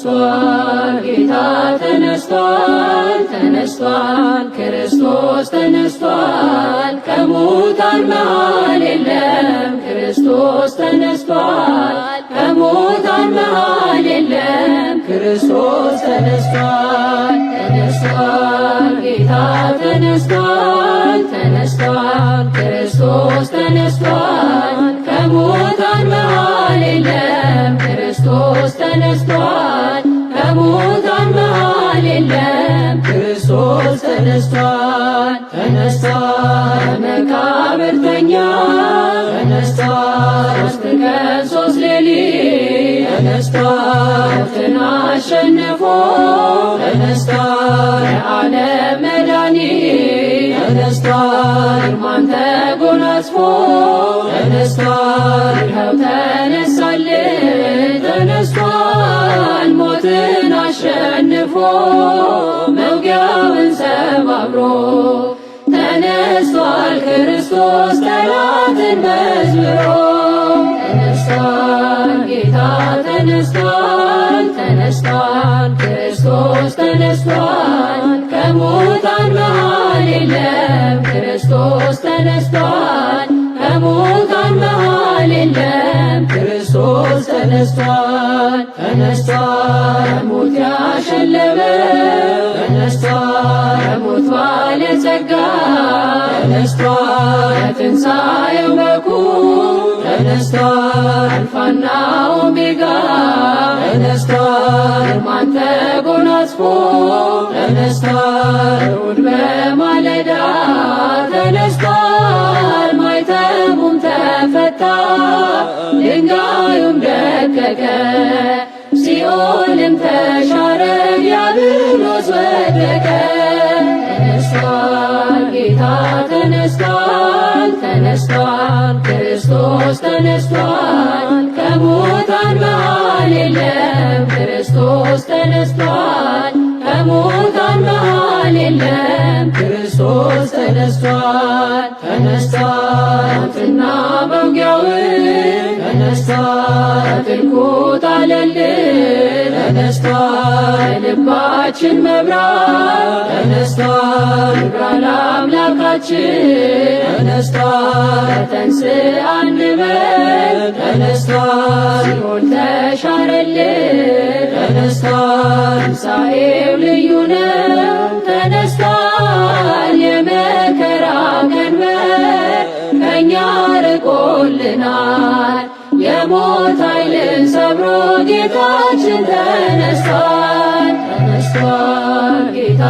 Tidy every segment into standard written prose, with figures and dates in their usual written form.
ተነስቷል ጌታ ተነስቷል ተነስቷል ክርስቶስ ተነስቷል ከሙታን መሃል የለም ክርስቶስ ተነስቷል ከሙታን መሃል የለም ክርስቶስ ተነስቷል ተነስቷል ጌታ ተነስቷል ተነስቷል ክርስቶስ ተነስቷል ከሙታን መሃል የለም ክርስቶስ ተነስቷል ከሙታን መሃል የለም ክርስቶስ ተነስቷል ተነስቷል መቃብር ተኛ ተነስቷል ሦስት ቀን ሦስት ሌሊት ተነስቷል ሞትን አሸንፎ ተነስቷል የዓለም መድኃኒት ተነስቷል ግርማን ተጎናጽፎ ተነስቷል ይኸው ተነሳልን ተነስቷል ሞትን አሸንፎ መውጊያውን ሰባብሮ ተነስቷል ክርስቶስ ጠላትን መዝብሮ ተነስቷል ጌታ ተነስቷል ተነስቷል ክርስቶስ ተነስቷል ከሙታን መሃል የለም ክርስቶስ ተነስቷል ከሙታን መሃል የለም ክርስቶስ ተነስቷል ተነስቷል ሞት ያሸለመው ተነስቷል ሞት ባለጸጋ ተነስቷል ትንሣኤው በኩር ተነስቷል አልፋና ኦሜጋ ተነስቷል ግርማን ተጎናጽፎ ተነስቷል እሑድ በማለዳ ተነስቷል ማኅተሙም ተፈታ ድንጋዩም ደቀቀ ሲኦልም ተሻረ ዲያብሎስ ወደቀ ተነስቷል ጌታ ተነስቷል ተነስቷል ክርስቶስ ተነስቷል ከሙታን መሃል የለም ክርስቶስ ተነስቷል ከሙታን መሃል የለም ክርስቶስ ተነስቷል ተነስቷል ሞትና መውጊያውን ተነስቷል ጥልቁ ጣለልን ተነስቷል ልባችን መብራት ተነስቷል ይብራ ለአምላካችን ተነስቷል ተንሥአ እንበል ተነስቷል ሲኦል ተሻረልን ተነስቷል ትንሣኤው ልዩ ነው ተነስቷል የመከራ ቀንበር ከእኛ ርቆልናል የሞት ኃይልን ሰብሮ ጌታችን ተነስቷል ተነስቷል ጌታ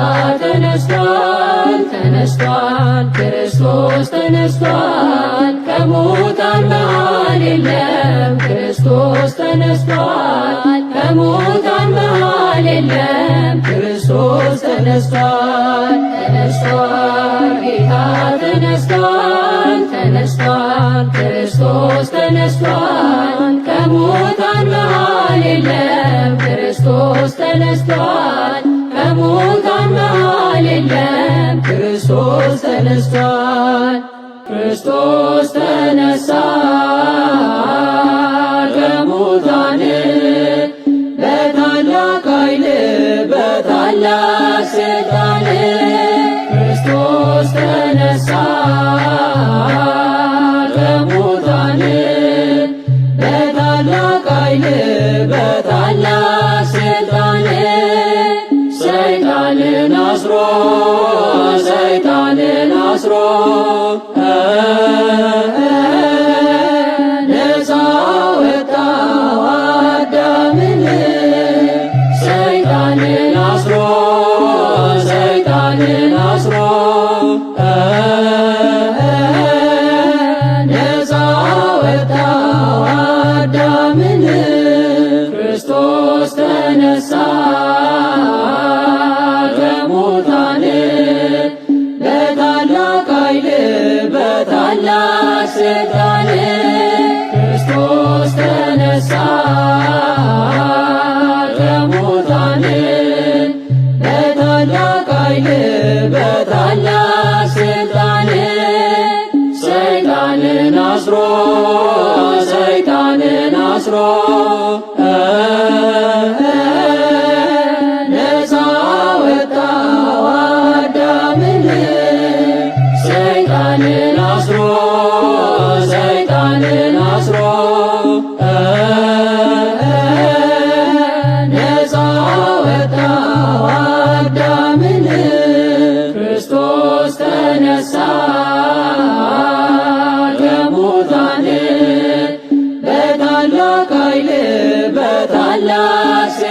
ተነስቷል ተነስቷል ክርስቶስ ተነስቷል ከሙታን መሃል የለም ክርስቶስ ተነስቷል ከሙታን መሃል የለም ክርስቶስ ተነስቷል ተነስቷል ጌታ ተነስቷል ተነስቷል ክርስቶስ ተነስቷል ከሙታን መሃል የለም ክርስቶስ ተነስቷል ከሙታን መሃል የለም ክርስቶስ ተነስቷል ክርስቶስ ተነሳ ከሙታን በታላቅ ኃይል በታላቅ ሥልጣን ክርስቶስ ተነሳ ከሙታን በታላቅ ኃይል በታላቅ ሥልጣን ሰይጣንን አስሮ ሰይጣንን አስሮ ነፃ ወጣው አዳምን ሰይጣንን አስሮ ሰይጣንን አስሮ ነፃ ወጣው አዳምን ክርስቶስ ተነሳ ከሙታን በታላቅ ኃይል በታላቅ ሥልጣን ክርስቶስ ተነሳ ከሙታን በታላቅ ኃይል በታላቅ ሥልጣን ሰይጣንን አስሮ ሰይጣንን አስሮ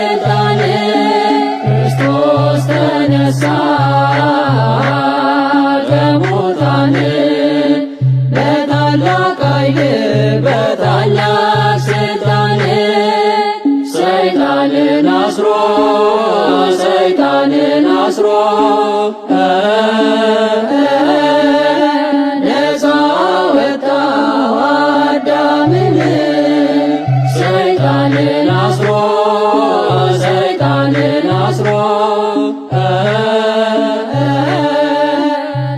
ስልጣን ክርስቶስ ተነሳ ከሙታን በታላቅ ኃይል በታላቅ ስልጣን ሰይጣንን አስሮ ሰይጣንን አስሮ ነፃ ወጣው አዳምን ሰይጣንን አስሮ ሰይጣንን አስሮ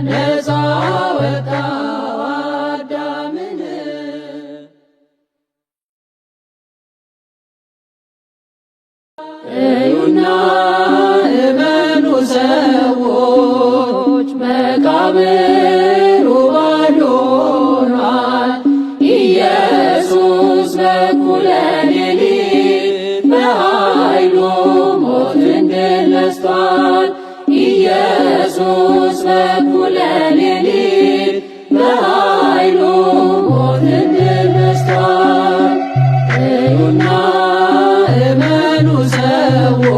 ነፃ ወጣው አዳምን እዩና እመኑ ሰዎች መቃብሩ ባዶ ሆኗል። ኢየሱስ በእኩለ ሌሊት በኃይሉ ሞትን ድል ነስቷል። ኢየሱስ በእኩለ ሌሊት በኃይሉ ሞትን ድል ነስቷል። እዩና እመኑ ሰዎች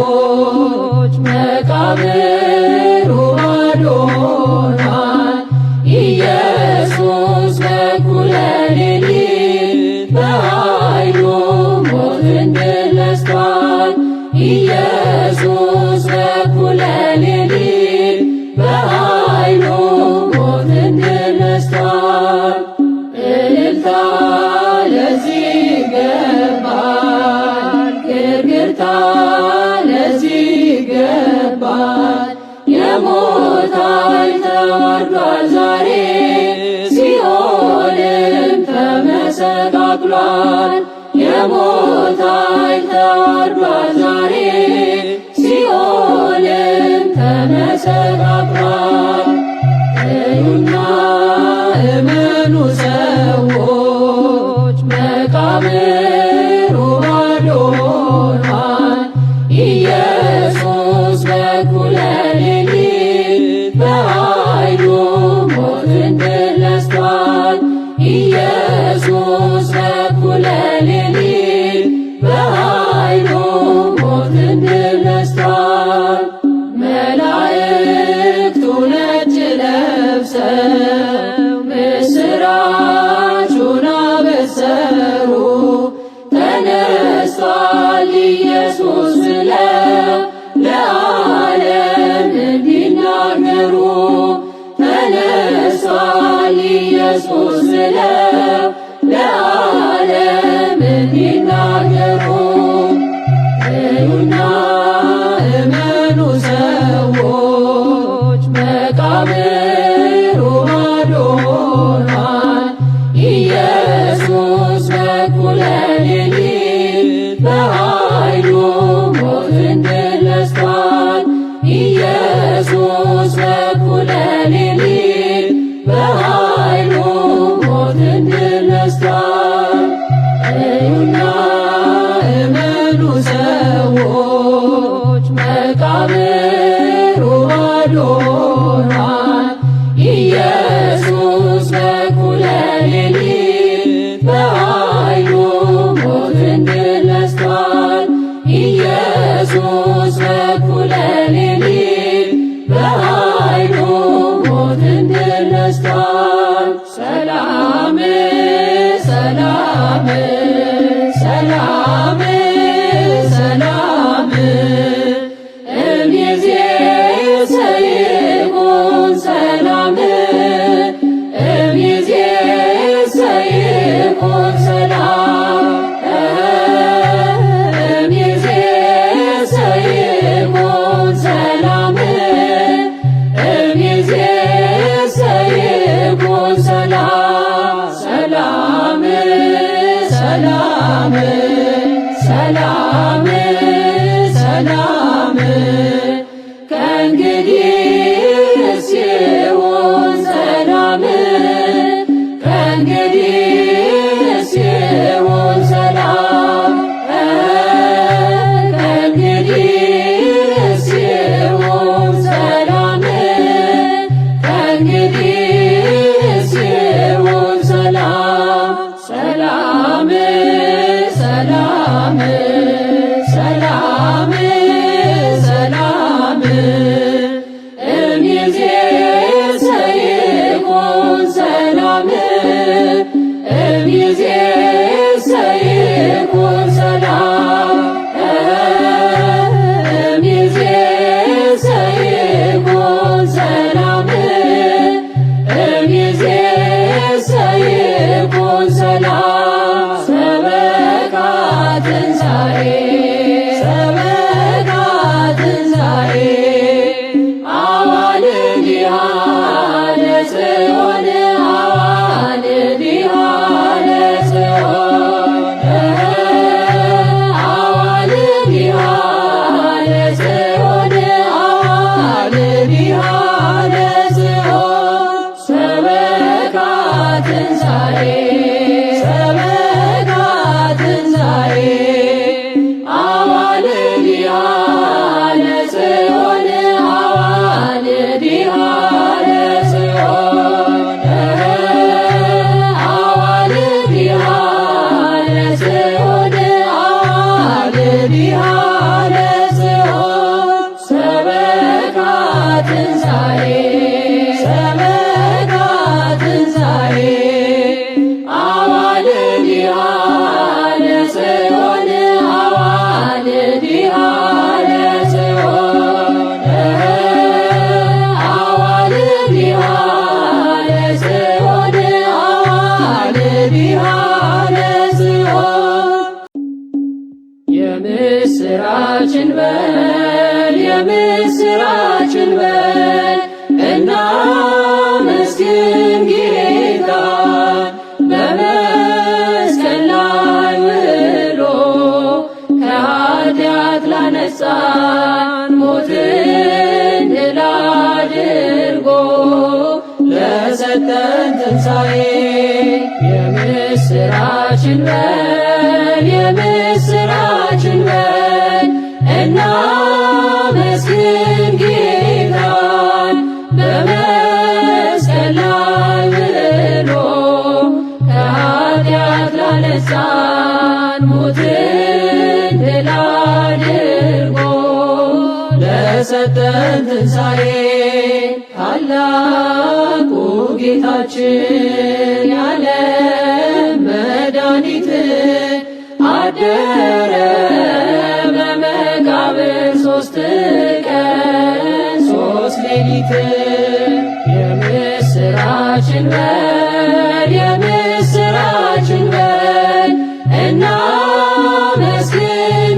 መቃብሩ ባዶ ሆኗል። ኢየሱስ በእኩለ ሌሊት በኃይሉ ሞትን ድል ነስቷል። ኢየሱስ በእኩለ ሌሊት በኃይሉ ሞትን ድል ነስቷል። እልልታ ለዚህ ይገባል፣ ግርግርታ ለዚህ ይገባል። የሞት ኃይል ተዋርዷል ዛሬ ሲኦልም ተመሰቃቅሏል። የሞት ኃይል ተዋርዷል ዛሬ ሲኦልም ተመሰቃቅሏል። እዩና እመኑ ሰዎች መቃብሩ ባዶ ሆኗል። ኢየሱስ በእኩለ ሌሊት በኃይሉ ሞትን ድል ነስቷል። ኢየሱስ በእኩለ ሌሊት በኃይሉ ሞትን ድል ነስቷል። መላእክቱ ነጭ ለብሰው ምስራቹን አበሰሩ። ተነስቷል ኢየሱስ ብለው ለዓለም እንዲናገሩ ተነስቷል ኢየሱስ ብለው ለዓለም እንዲናገሩ እዩና እመኑ ሰዎች መቃብሩ ባዶ ሆኗል። ኢየሱስ በእኩለ ሌሊት በኃይሉ ሞትን ድል ነስቷል። ኢየሱስ በእኩለ ሌሊት በኃይሉ ሞትን ድል ነስቷል። እዩና እመኑ ሰዎች መቃብሩ ባዶ ሆኗል። ኢየሱስ በእኩለ ሌሊት በኃይሉ ሞትን ድል ነስቷል። ኢየሱስ በእኩለ ሌሊት በኃይሉ ሞትን ድል ነስቷል። ሰላም ሰላም ሰላም ሰላም እምይእዜሰ ይኩን ሰላም እምይእዜሰ ይኩን ሰላም እምይእዜሰ ይኩን ሰላም የምስራችን በል የምስራችን በል እናመስግን ጌታን በመስቀል ላይ ውሎ ከኃጢአት ላነጻን ሞትን ድል አድርጎ ለሰጠን ትንሣኤ የምስራችን በል የምስራችን በል እናመስግን ጌታን በመስቀል ላይ ውሎ ከኃጢአት ላነጻን ሞትን ድል አድርጎ ለሰጠን ትንሣኤ ታላቁ ጌታችን የዓለም መድኃኒት አደረ በመቃብር 3 ቀን 3 ሌሊት የምስራችን በል የምስራችን በል እናመስግን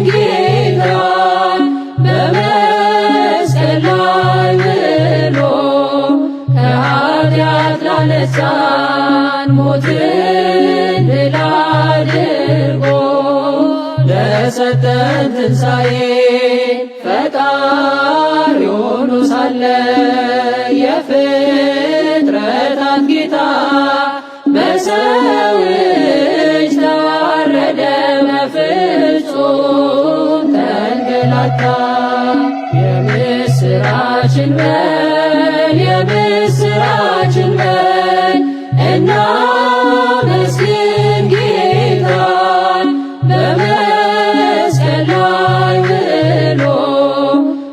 ጌታን በመስቀል ላይ ውሎ ከኃጢአት ላነጻን ሞትን ድል አድርጎ ለሰጠን ትንሣኤ ፈጣሪ ሆኖ ሳለ የፍጥረታት ጌታ በሰው እጅ ተዋረደ በፍጹም ተንገላታ የምስራችን በል የምስራችን በል እናመስግን ጌታን በመስቀል ላይ ውሎ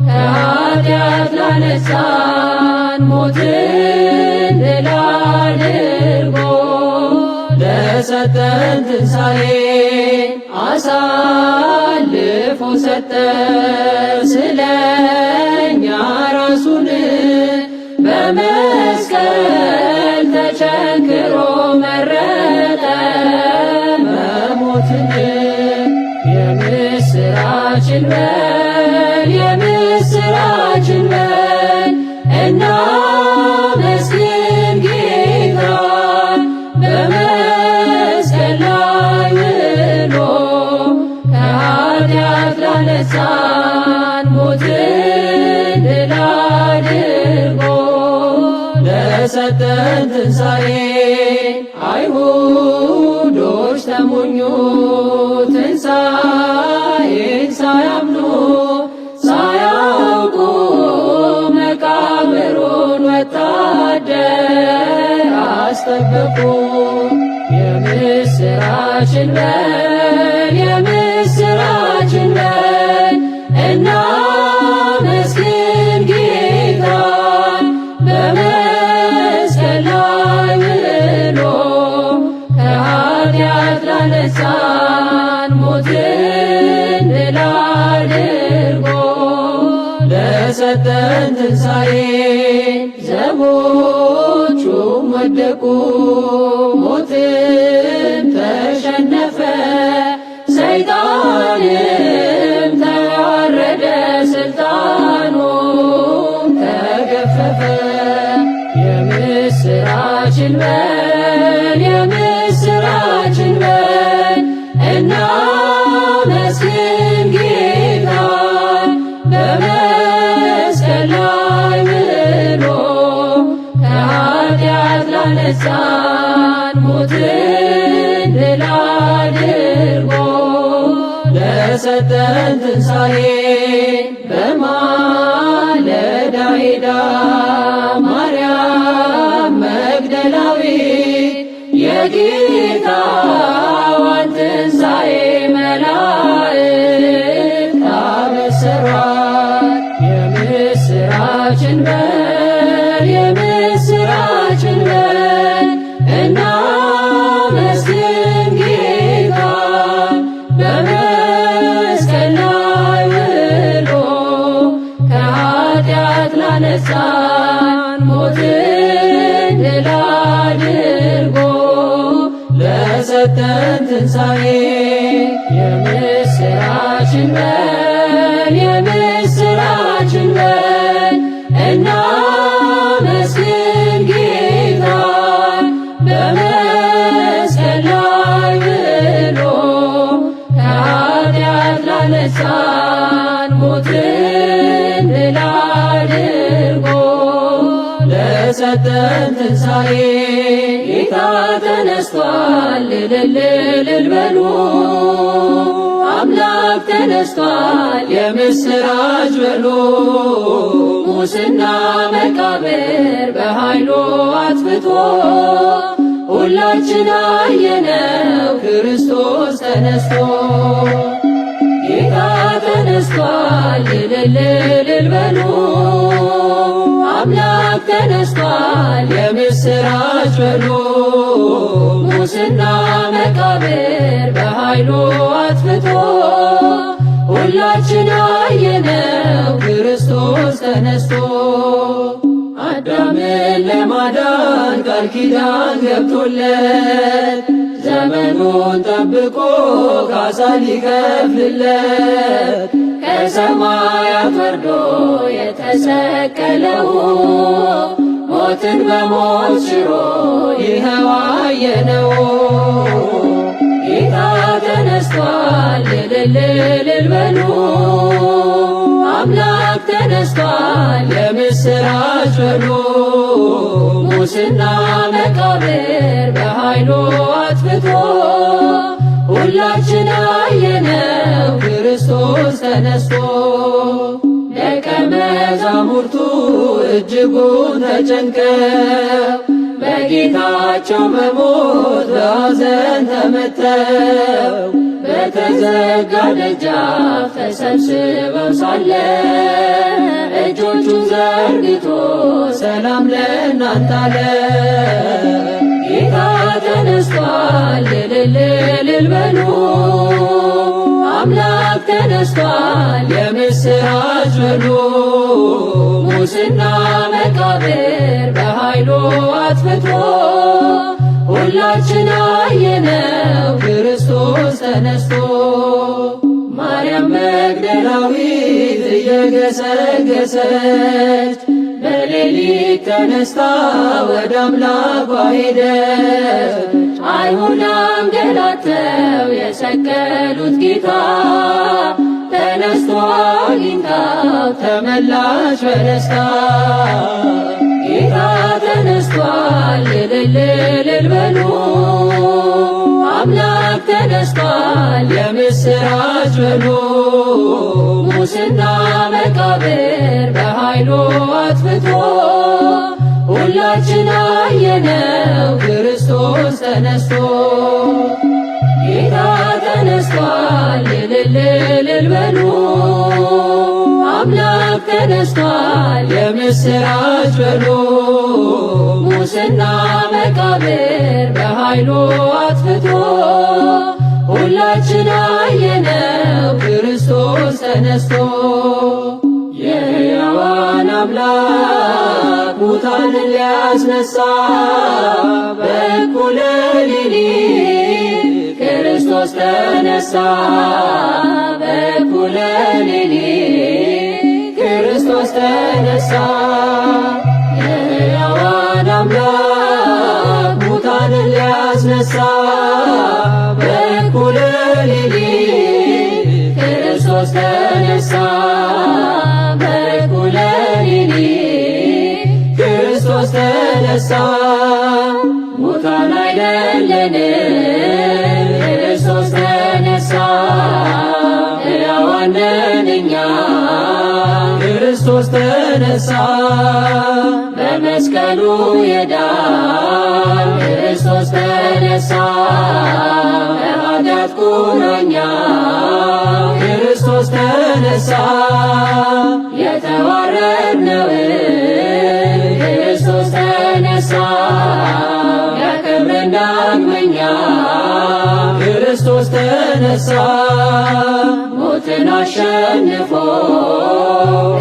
ከኃጢአት ላነጻን ሞትን ድል አድርጎ ለሰጠን ትንሣኤ አሳልፎ ሰጠ ስለኛ ራሱን በመስቀል ተቸንክሮ መረጠ መሞትን የምስራችን በል የምስራችን በል እናመስግን ጌታን በመስቀል ላይ ውሎ ከኃጢአት ላነጻን ሞትን ድል አድርጎ ለሰጠን ትንሣኤ አይሁዶች ተሞኙ ትንሣኤን ሳያምኑ ሳያውቁ መቃብሩን ወታደር አስጠበቁ የምስራችን በል የምስራችን በል እናመስግን ጌታን በመስቀል ላይ ውሎ ከኃጢአት ላነጻን ሞትን ድል አድርጎ ለሰጠን ትንሣኤ ዘቦቹም ወደቁ ሞትን ተሸነፈ ሰይጣንም ተዋረደ ስልጣኑም ተገፈፈ የምስራችን በል የምስራችን በል እናመስግን ጌታን በመስቀል ላይ ውሎ ከኃጢአት ላነጻን ሞትን ድል አድርጎ ለሰጠን ትንሣኤ በማለዳ ሄዳ ማርያም መግደላዊት የጌታዋን ትንሣኤ መላእክት አበሰሯት የምስራችን በል የምስራችን በል እናመስግን ጌታን በመስቀል ላይ ውሎ ከኃጢአት ላነጻን ሞትን ድል አድርጎ ለሰጠን ትንሣኤ የምስራችን ደረሰን ትንሣኤ ጌታ ተነስቷል እልል እልል በሉ አምላክ ተነስቷል የምስራች በሉ ሙስና መቃብር በኃይሉ አጥፍቶ ሁላችን አየነው ክርስቶስ ተነስቶ ጌታ ተነስቷል እልል እልል በሉ አምላክ ተነስቷል የምስራች በሉ ሙስና መቃብር በኃይሉ አጥፍቶ ሁላችን አየነው ክርስቶስ ተነስቶ አዳምን ለማዳን ቃል ኪዳን ገብቶለት ዘመኑን ጠብቆ ካሳ ሊከፍልለት ከሰማያት ወርዶ የተሰቀለው ሞትን በሞት ሽሮ ይኸው አየነው ጌታ ተነስቷል እልል እልል በሉ አምላክ ተነስቷል የምስራች በሉ ሙስና መቃብር በኃይሉ አጥፍቶ ሁላችን አየነው ክርስቶስ ተነስቶ ደቀ መዛሙርቱ እጅጉን ተጨንቀው በጌታቸው መሞት በሐዘን ተመተው በተዘጋ ደጃፍ ተሰብስበው ሳለ እጆቹን ዘርግቶ ሰላም ለእናንተ አለ ጌታ ተነስቷል እልል እልል በሉ አምላክ ተነስቷል የምስራች በሉ ሙስና መቃብር በኃይሉ አጥፍቶ ሁላችን አየነው ክርስቶስ ተነስቶ ማርያም መግደላዊት እየገሰገሰች በሌሊት ተነስታ ወደ አምላኳ ሄደች አይሁድ አንገላተው የሰቀሉት ጌታ ተነስቶ አግኝታው ተመላሽ በደስታ ጌታ ተነስቷል እልል እልል በሉ አምላክ ተነስቷል የምስራች በሉ ሙስና መቃብር በኃይሉ አጥፍቶ ሁላችን አየነው ክርስቶስ ተነስቶ ጌታ ተነስቷል እልል እልል በሉ አምላክ ተነስቷል የምስራች በሉ ሙስና መቃብር በኃይሉ አጥፍቶ ሁላችን አየነው ክርስቶስ ተነስቶ የሕያዋን አምላክ ሙታንን ሊያስነሳ በእኩለ ሌሊት ክርስቶስ ተነሳ በእኩለ ሌሊት ክርስቶስ ተነሳ የሕያዋን አምላክ ሙታንን ሊያስነሳ በእኩለ ሌሊት ክርስቶስ ተነሳ በእኩለ ሌሊት ክርስቶስ ተነሳ ሙታን አይደለንም ክርስቶስ ተነሳ ሕያዋን ነን እኛ ክርስቶስ ተነሳ በመስቀሉ የዳን ክርስቶስ ተነሳ ከኃጢአት ቁራኛ ክርስቶስ ተነሳ የተዋረድነውን ክርስቶስ ተነሳ ያከብረን ዳግመኛ ክርስቶስ ተነሳ ሞትን አሸንፎ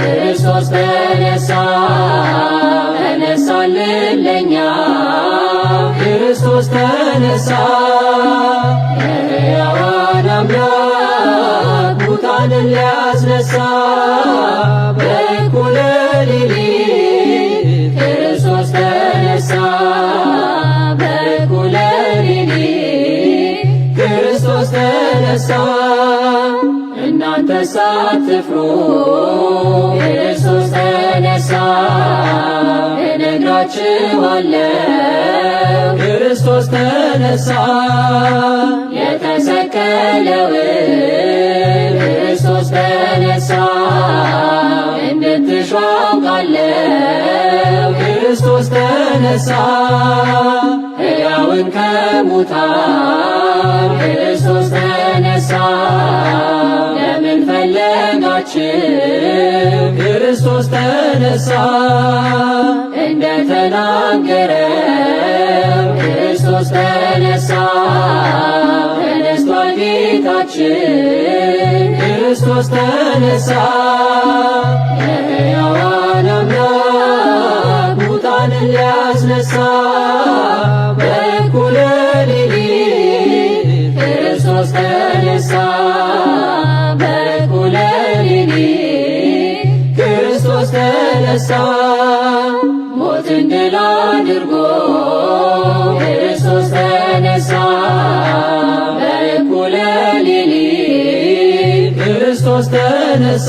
ክርስቶስ ተነሳ ተነሳልን ለኛ ክርስቶስ ተነሳ የሕያዋን አምላክ ሙታንን ሊያስነሳ በእኩለ ሌሊት ክርስቶስ ተነሳ በእኩለ ሌሊት ክርስቶስ ተነሳ እናንተ ሳትፍሩ ክርስቶስ ተነሳ እላችኋለሁ ክርስቶስ ተነሳ። የተሰቀለውን ክርስቶስ ተነሳ። እንድትሹ አውቃለሁ ክርስቶስ ተነሳ። ሕያውን ከሙታን ክርስቶስ ተነሳ። ለምን ፈለጋችሁ ክርስቶስ ተነሳ። እንደተናገረው ክርስቶስ ተነሳ። ተነስቷል ጌታችን ክርስቶስ ተነሳ። የሕያዋን አምላክ ሙታንን ሊያስነሳ በእኩለ ሌሊት ክርስቶስ ተነሳ። በእኩለ ሌሊት ክርስቶስ ተነሳ። ሞትን ድል አድርጎ ክርስቶስ ተነሳ። በእኩለ ሌሊት ክርስቶስ ተነሳ።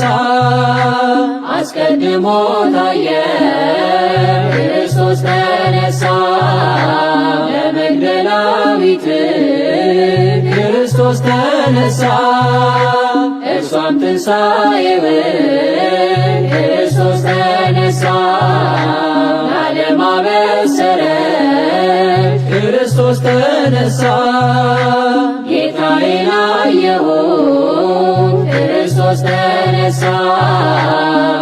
አስቀድሞ ታየ ክርስቶስ ተነሳ። ለመግደላዊት ክርስቶስ ተነሳ። እርሷም ትንሣኤውን ክርስቶስ ተነሳ። ለዓለም አበሰረች ክርስቶስ ተነሳ። ጌታዬን አየሁት ክርስቶስ ተነሳ።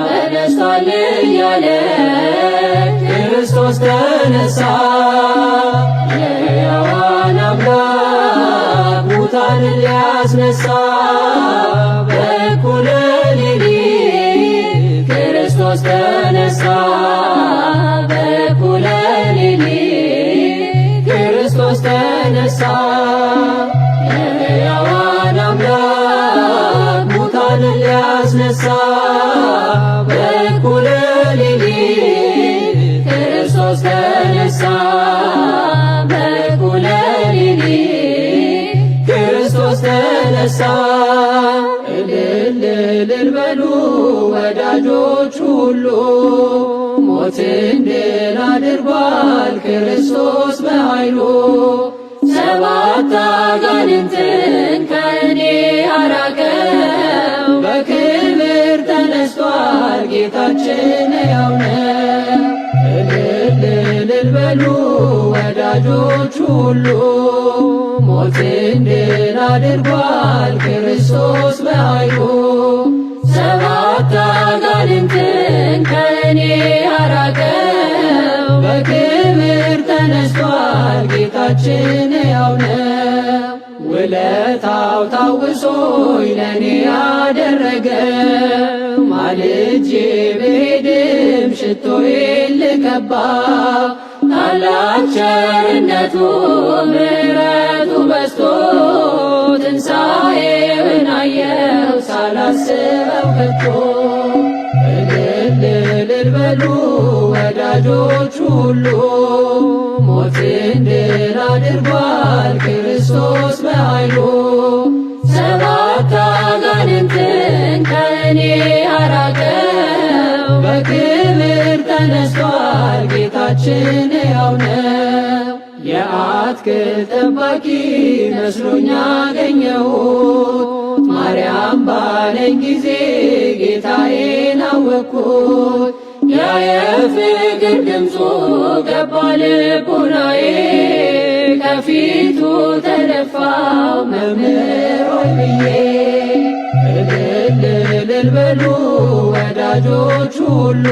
ተነስቷል እያለች ክርስቶስ ተነሳ። የሕያዋን አምላክ ሙታንን ሊያስነሳ በእኩለ ሌሊት ክርስቶስ ተነሳ። በእኩለ ሌሊት ክርስቶስ ተነሳ። የሕያዋን አምላክ ሙታንን ሊያስነሳ በእኩለ ሌሊት ክርስቶስ ተነሳ። በእኩለ ሌሊት ክርስቶስ ተነሳ። እልል እልል በሉ ወዳጆች ሁሉ ሞትን ድል አድርጓል ክርስቶስ በኃይሉ። ሰባት አጋንንትን ከእኔ አራቀው በክብር ተነስቷል ጌታችን ሕያው ነው። እልል እልል በሉ ወዳጆች ሁሉ ሞትን ድል አድርጓል ክርስቶስ በኃይሉ። ሰባት አጋንንትን ከእኔ አራቀው በክብር ተነስቷል ጌታችን ሕያው ነው። ውለታው ታውሶኝ ለእኔ ያደረገው ማልጄ ብሄድም ሽቶዬን ልቀባው ታላቅ ቸርነቱ ምሕረቱ በዝቶ ትንሣኤውን አየሁ ሳላስበው ከቶ። እልል እልል በሉ ወዳጆች ሁሉ ሞትን ድል አድርጓል ክርስቶስ በኃይሉ። ሰባት አጋንንትን ከእኔ አራቀው በክብር ተነስቷል ጌታችን ሕያው ነው። የአትክልት ጠባቂ መስሎኝ አገኘሁት ማርያም ባለኝ ጊዜ ጌታዬን አወቅኩት። ያ የፍቅር ድምፁ ገባ ልቡናዬ ከፊቱ ተደፋው መምህር ሆይ ብዬ። እልል እልል በሉ ወዳጆች ሁሉ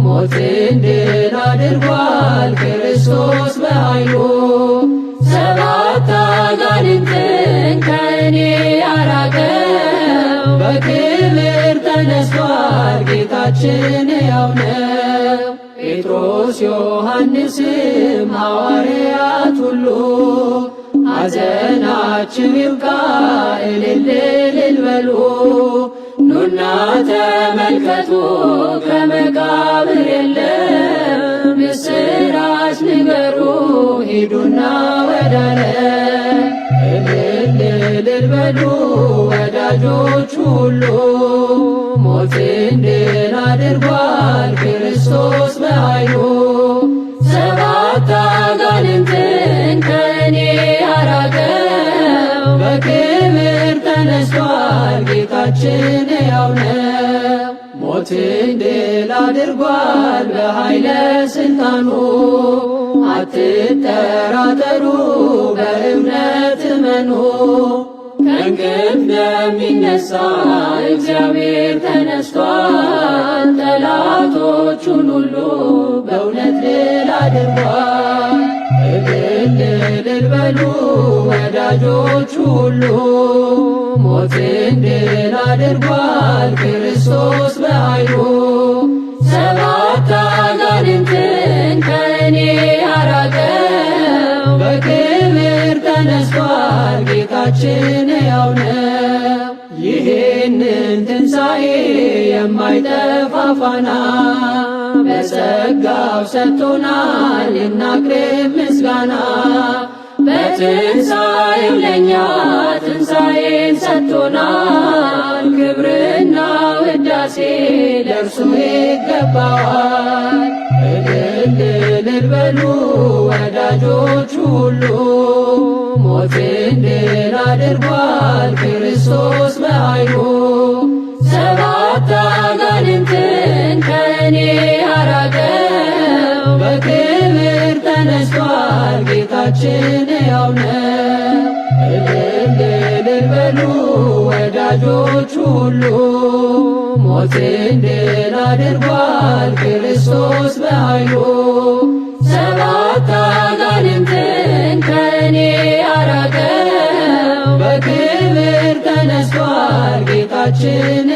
ሞትን ድል አድርጓል ክርስቶስ በኃይሉ። ሰባት አጋንንትን ከእኔ አራቀው በክብር ተነስቷል ጌታችን ሕያው ነው። ጴጥሮስ ዮሐንስም ሐዋርያት ሁሉ ሐዘናችሁ ይብቃ እልል እልል በሉ። ኑና ተመልከቱ ከመቃብር የለም ምስራች ንገሩ ሂዱና ወዳለ። እልል እልል በሉ ወዳጆች ሁሉ ሞትን ድል አድርጓል ክርስቶስ በኃይሉ። ጌታችን ሕያው ነው። ሞትን ድል አድርጓል በኃይለ ሥልጣኑ። አትጠራጠሩ በእምነት እመኑ። ከእንቅልፍ እንደሚነሣ እግዚአብሔር ተነስቷል። ጠላቶቹን ሁሉ በእውነት ድል አድርጓል። እልል እልል በሉ ወዳጆቹ ሁሉ፣ ሞትን ድል አድርጓል ክርስቶስ በኃይሉ። ሰባት አጋንንትን ከእኔ ያራቀው በክብር ተነስቷል ጌታችን ሕያው ነው። ይህንን ትንሣኤ የማይጠፋ ፋና በጸጋው ሰጥቶናል፣ እናቅርብ ምስጋና። በትንሣኤው ለእኛ ትንሣኤን ሰጥቶናል፣ ክብርና ውዳሴ ለእርሱ ይገባዋል። እልል እልል በሉ ወዳጆቹ ሁሉ፣ ሞትን ድል አድርጓል ክርስቶስ በኃይሉ። ሰባት አጋንንትን ከእኔ ያራቀው በክብር ተነስቷል ጌታችን ሕያው ነው። እልል እልል በሉ ወዳጆቹ ሁሉ፣ ሞትን ድል አድርጓል ክርስቶስ በኃይሉ። ሰባት አጋንንትን ከእኔ ያራቀው በክብር ተነስቷል ጌታችን